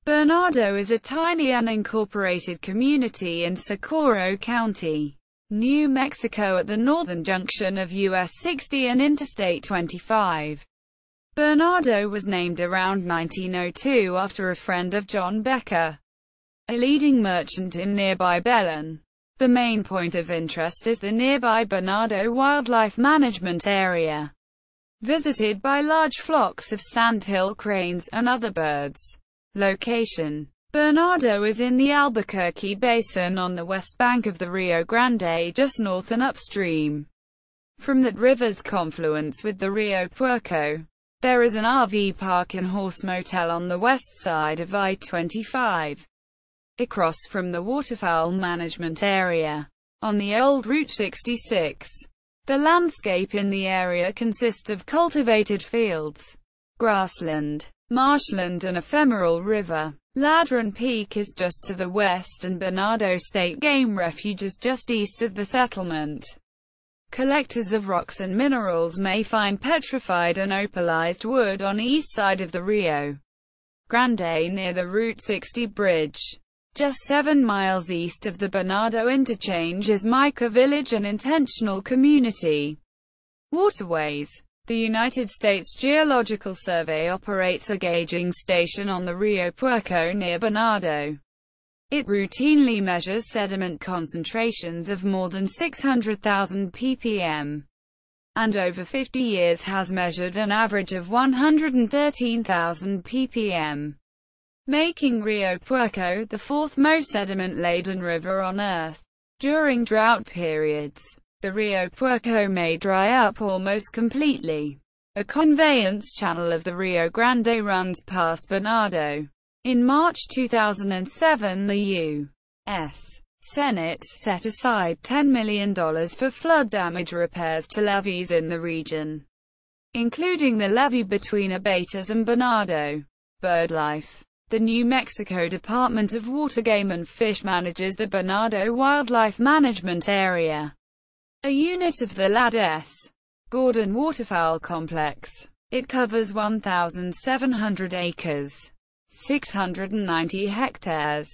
Bernardo is a tiny unincorporated community in Socorro County, New Mexico at the northern junction of US 60 and Interstate 25. Bernardo was named around 1902 after a friend of John Becker, a leading merchant in nearby Belen. The main point of interest is the nearby Bernardo Wildlife Management Area, visited by large flocks of sandhill cranes and other birds. Location: Bernardo is in the Albuquerque Basin on the west bank of the Rio Grande, just north and upstream from that river's confluence with the Rio Puerco. There is an RV park and horse motel on the west side of I-25, across from the waterfowl management area, on the old Route 66. The landscape in the area consists of cultivated fields, grassland, marshland and ephemeral river. Ladron Peak is just to the west and Bernardo State Game Refuge is just east of the settlement. Collectors of rocks and minerals may find petrified and opalized wood on east side of the Rio Grande near the Route 60 bridge. Just 7 miles east of the Bernardo interchange is Mica Village, an intentional community waterways. The United States Geological Survey operates a gauging station on the Rio Puerco near Bernardo. It routinely measures sediment concentrations of more than 600,000 ppm, and over 50 years has measured an average of 113,000 ppm, making Rio Puerco the fourth most sediment-laden river on Earth. During drought periods, the Rio Puerco may dry up almost completely. A conveyance channel of the Rio Grande runs past Bernardo. In March 2007, the U.S. Senate set aside $10 million for flood damage repairs to levees in the region, including the levee between Abetas and Bernardo. BirdLife: the New Mexico Department of Water, Game and Fish manages the Bernardo Wildlife Management Area, a unit of the LADS Gordon Waterfowl Complex. It covers 1,700 acres, 690 hectares,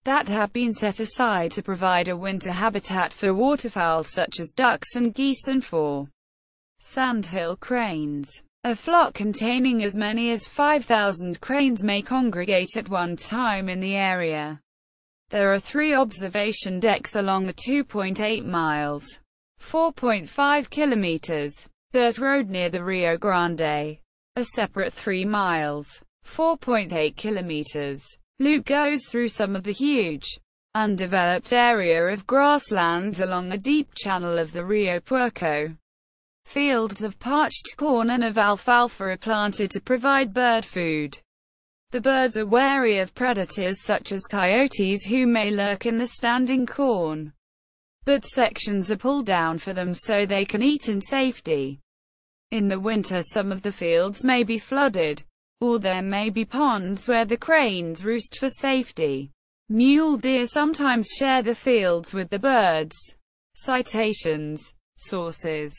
that have been set aside to provide a winter habitat for waterfowl such as ducks and geese and for sandhill cranes. A flock containing as many as 5,000 cranes may congregate at one time in the area. There are 3 observation decks along the 2.8 miles, 4.5 kilometers, dirt road near the Rio Grande. A separate 3 miles, 4.8 kilometers, loop goes through some of the huge, undeveloped area of grasslands along the deep channel of the Rio Puerco. Fields of parched corn and of alfalfa are planted to provide bird food. The birds are wary of predators such as coyotes who may lurk in the standing corn, but sections are pulled down for them so they can eat in safety. In the winter, some of the fields may be flooded, or there may be ponds where the cranes roost for safety. Mule deer sometimes share the fields with the birds. Citations. Sources: